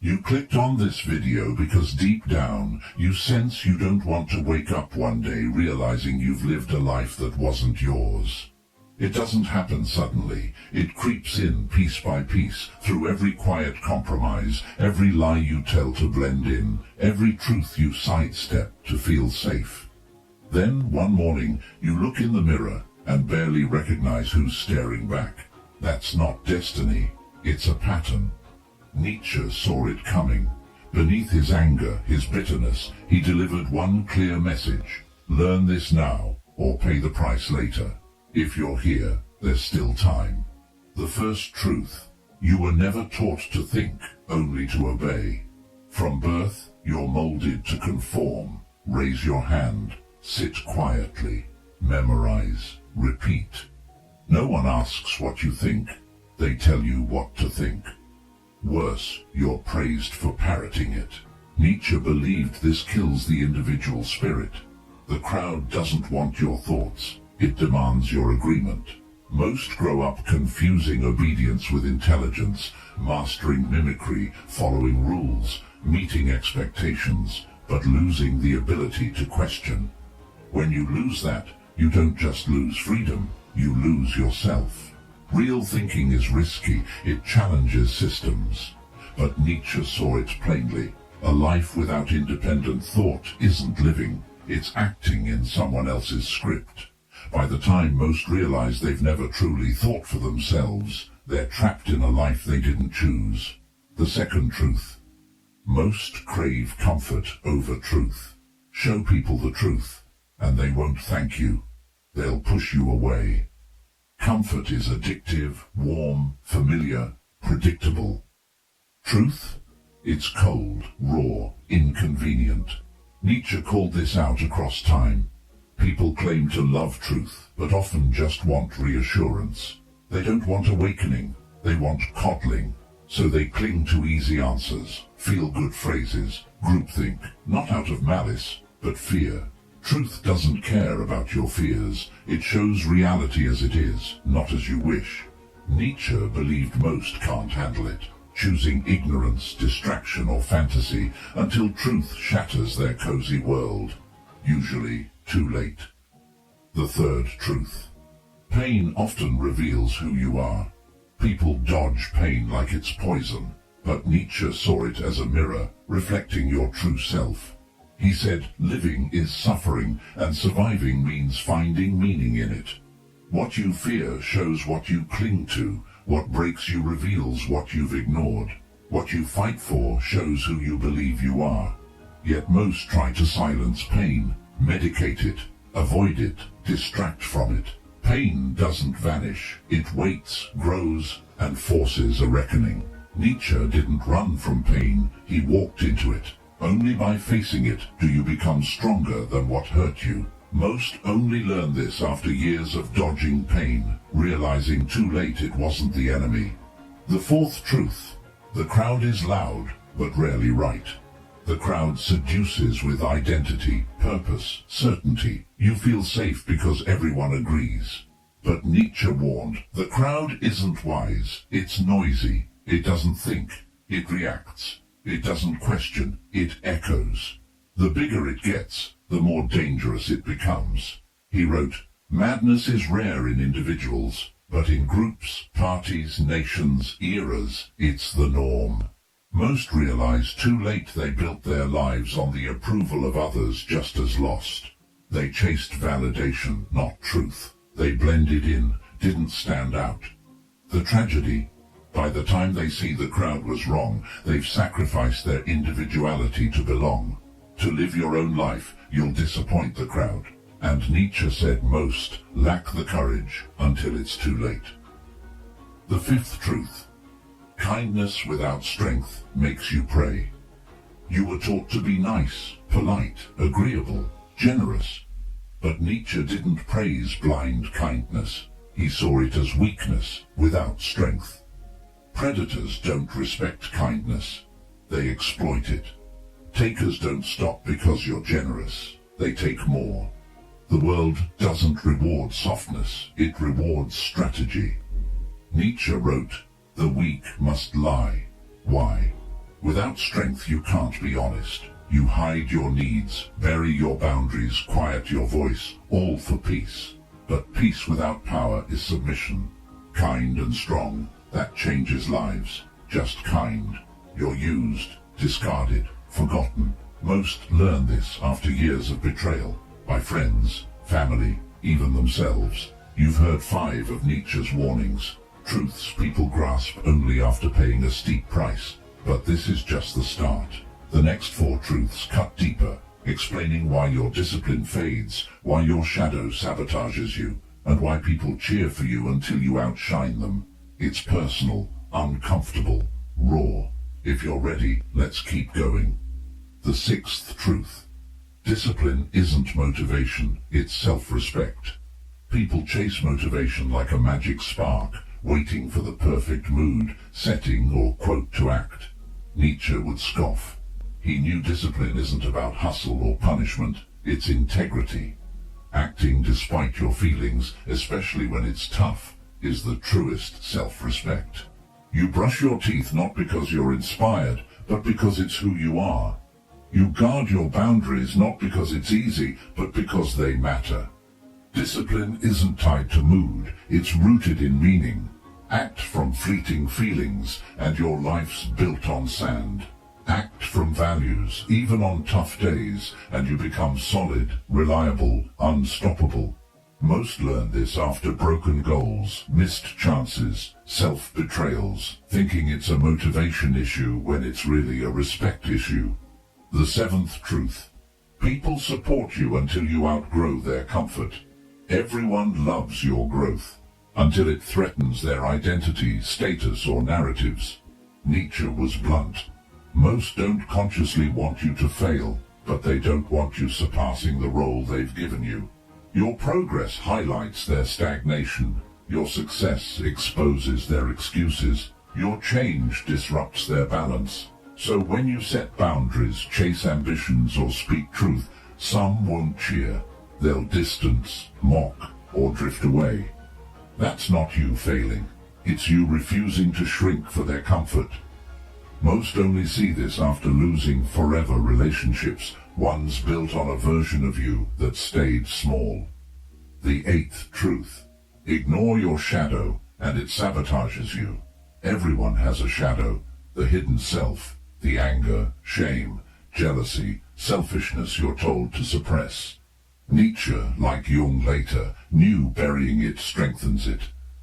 You clicked on this video because deep down, you sense you don't want to wake up one day realizing you've lived a life that wasn't yours. It doesn't happen suddenly. It creeps in piece by piece, through every quiet compromise, every lie you tell to blend in, every truth you sidestep to feel safe. Then, one morning, you look in the mirror and barely recognize who's staring back. That's not destiny, it's a pattern. Nietzsche saw it coming. Beneath his anger, his bitterness, he delivered one clear message. Learn this now, or pay the price later. If you're here, there's still time. The first truth: you were never taught to think, only to obey. From birth, you're molded to conform. Raise your hand, sit quietly, memorize, repeat. No one asks what you think, they tell you what to think. Worse, you're praised for parroting it. Nietzsche believed this kills the individual spirit. The crowd doesn't want your thoughts, it demands your agreement. Most grow up confusing obedience with intelligence, mastering mimicry, following rules, meeting expectations, but losing the ability to question. When you lose that, you don't just lose freedom, you lose yourself. Real thinking is risky, it challenges systems. But Nietzsche saw it plainly. A life without independent thought isn't living, it's acting in someone else's script. By the time most realize they've never truly thought for themselves, they're trapped in a life they didn't choose. The second truth: most crave comfort over truth. Show people the truth, and they won't thank you. They'll push you away. Comfort is addictive, warm, familiar, predictable. Truth? It's cold, raw, inconvenient. Nietzsche called this out across time. People claim to love truth, but often just want reassurance. They don't want awakening, they want coddling. So they cling to easy answers, feel-good phrases, groupthink, not out of malice, but fear. Truth doesn't care about your fears, it shows reality as it is, not as you wish. Nietzsche believed most can't handle it, choosing ignorance, distraction or fantasy until truth shatters their cozy world. Usually too late. The third truth: pain often reveals who you are. People dodge pain like it's poison, but Nietzsche saw it as a mirror, reflecting your true self. He said, living is suffering, and surviving means finding meaning in it. What you fear shows what you cling to, what breaks you reveals what you've ignored. What you fight for shows who you believe you are. Yet most try to silence pain, medicate it, avoid it, distract from it. Pain doesn't vanish, it waits, grows, and forces a reckoning. Nietzsche didn't run from pain, he walked into it. Only by facing it do you become stronger than what hurt you. Most only learn this after years of dodging pain, realizing too late it wasn't the enemy. The fourth truth: the crowd is loud, but rarely right. The crowd seduces with identity, purpose, certainty. You feel safe because everyone agrees. But Nietzsche warned, the crowd isn't wise, it's noisy. It doesn't think, it reacts. It doesn't question, it echoes. The bigger it gets, the more dangerous it becomes. He wrote, madness is rare in individuals, but in groups, parties, nations, eras, it's the norm. Most realize too late they built their lives on the approval of others just as lost. They chased validation, not truth. They blended in, didn't stand out. The tragedy: by the time they see the crowd was wrong, they've sacrificed their individuality to belong. To live your own life, you'll disappoint the crowd. And Nietzsche said most lack the courage until it's too late. The fifth truth: kindness without strength makes you prey. You were taught to be nice, polite, agreeable, generous. But Nietzsche didn't praise blind kindness. He saw it as weakness without strength. Predators don't respect kindness. They exploit it. Takers don't stop because you're generous. They take more. The world doesn't reward softness. It rewards strategy. Nietzsche wrote, the weak must lie. Why? Without strength you can't be honest. You hide your needs, bury your boundaries, quiet your voice, all for peace. But peace without power is submission. Kind and strong, that changes lives. Just kind. You're used, discarded, forgotten. Most learn this after years of betrayal, by friends, family, even themselves. You've heard 5 of Nietzsche's warnings, truths people grasp only after paying a steep price. But this is just the start. The next 4 truths cut deeper, explaining why your discipline fades, why your shadow sabotages you, and why people cheer for you until you outshine them. It's personal, uncomfortable, raw. If you're ready, let's keep going. The 6th truth. Discipline isn't motivation, it's self-respect. People chase motivation like a magic spark, waiting for the perfect mood, setting, or quote to act. Nietzsche would scoff. He knew discipline isn't about hustle or punishment, it's integrity. Acting despite your feelings, especially when it's tough, is the truest self-respect. You brush your teeth not because you're inspired, but because it's who you are. You guard your boundaries not because it's easy, but because they matter. Discipline isn't tied to mood, it's rooted in meaning. Act from fleeting feelings, and your life's built on sand. Act from values, even on tough days, and you become solid, reliable, unstoppable. Most learn this after broken goals, missed chances, self-betrayals, thinking it's a motivation issue when it's really a respect issue. The 7th truth. People support you until you outgrow their comfort. Everyone loves your growth, until it threatens their identity, status, or narratives. Nietzsche was blunt. Most don't consciously want you to fail, but they don't want you surpassing the role they've given you. Your progress highlights their stagnation. Your success exposes their excuses. Your change disrupts their balance. So when you set boundaries, chase ambitions, or speak truth, some won't cheer. They'll distance, mock, or drift away. That's not you failing. It's you refusing to shrink for their comfort. Most only see this after losing forever relationships, ones built on a version of you that stayed small. The 8th truth. Ignore your shadow, and it sabotages you. Everyone has a shadow, the hidden self, the anger, shame, jealousy, selfishness you're told to suppress. Nietzsche, like Jung later, knew burying it strengthens it.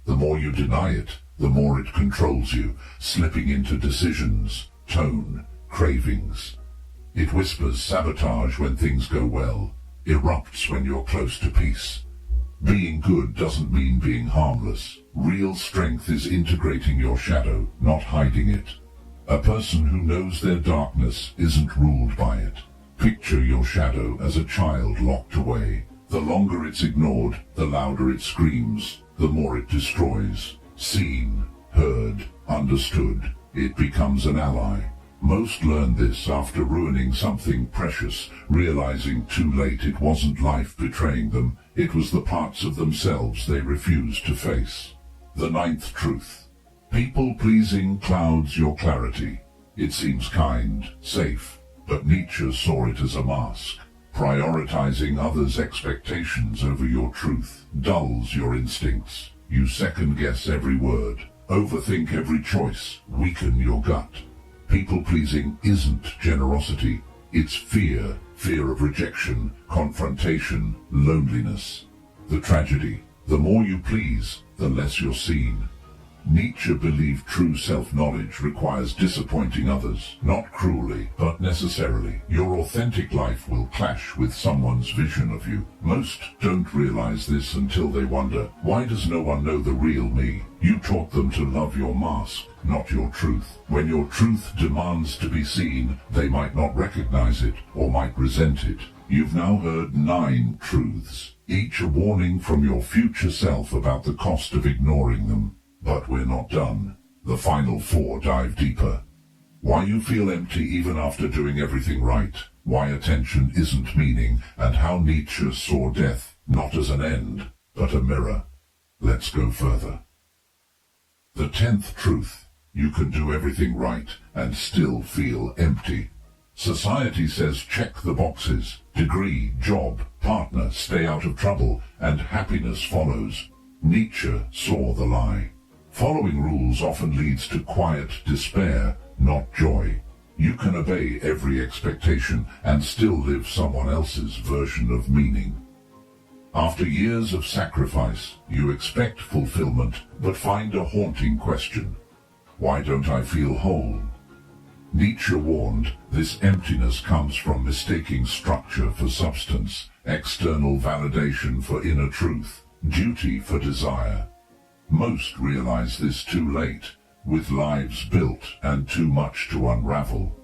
The more you deny it, the more it controls you, slipping into decisions, tone, cravings. It whispers sabotage when things go well, erupts when you're close to peace. Being good doesn't mean being harmless. Real strength is integrating your shadow, not hiding it. A person who knows their darkness isn't ruled by it. Picture your shadow as a child locked away. The longer it's ignored, the louder it screams, the more it destroys. Seen, heard, understood, it becomes an ally. Most learn this after ruining something precious, realizing too late it wasn't life betraying them, it was the parts of themselves they refused to face. The 9th truth. People-pleasing clouds your clarity. It seems kind, safe, but Nietzsche saw it as a mask. Prioritizing others' expectations over your truth dulls your instincts. You second-guess every word, overthink every choice, weaken your gut. People-pleasing isn't generosity, it's fear, fear of rejection, confrontation, loneliness. The tragedy, the more you please, the less you're seen. Nietzsche believed true self-knowledge requires disappointing others, not cruelly, but necessarily. Your authentic life will clash with someone's vision of you. Most don't realize this until they wonder, why does no one know the real me? You taught them to love your mask, not your truth. When your truth demands to be seen, they might not recognize it, or might resent it. You've now heard 9 truths, each a warning from your future self about the cost of ignoring them. But we're not done. The final 4 dive deeper. Why you feel empty even after doing everything right, why attention isn't meaning, and how Nietzsche saw death not as an end, but a mirror. Let's go further. The 10th truth. You can do everything right and still feel empty. Society says check the boxes: degree, job, partner, stay out of trouble, and happiness follows. Nietzsche saw the lie. Following rules often leads to quiet despair, not joy. You can obey every expectation and still live someone else's version of meaning. After years of sacrifice, you expect fulfillment, but find a haunting question: why don't I feel whole? Nietzsche warned, this emptiness comes from mistaking structure for substance, external validation for inner truth, duty for desire. Most realize this too late, with lives built and too much to unravel.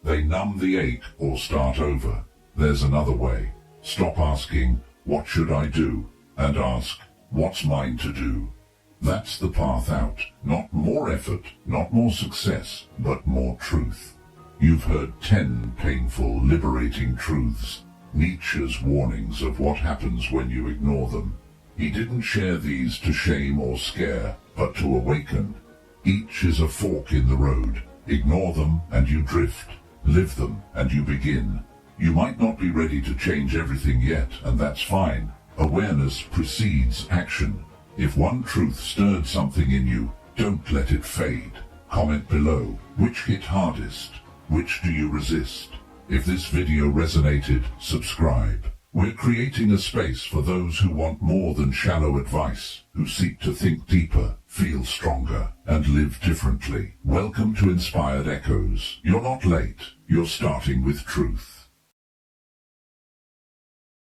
They numb the ache or start over. There's another way. Stop asking, what should I do? And ask, what's mine to do? That's the path out. Not more effort, not more success, but more truth. You've heard 10 painful, liberating truths. Nietzsche's warnings of what happens when you ignore them. He didn't share these to shame or scare, but to awaken. Each is a fork in the road. Ignore them and you drift. Live them and you begin. You might not be ready to change everything yet, and that's fine. Awareness precedes action. If one truth stirred something in you, don't let it fade. Comment below, which hit hardest? Which do you resist? If this video resonated, subscribe. We're creating a space for those who want more than shallow advice, who seek to think deeper, feel stronger, and live differently. Welcome to Inspired Echoes. You're not late, you're starting with truth.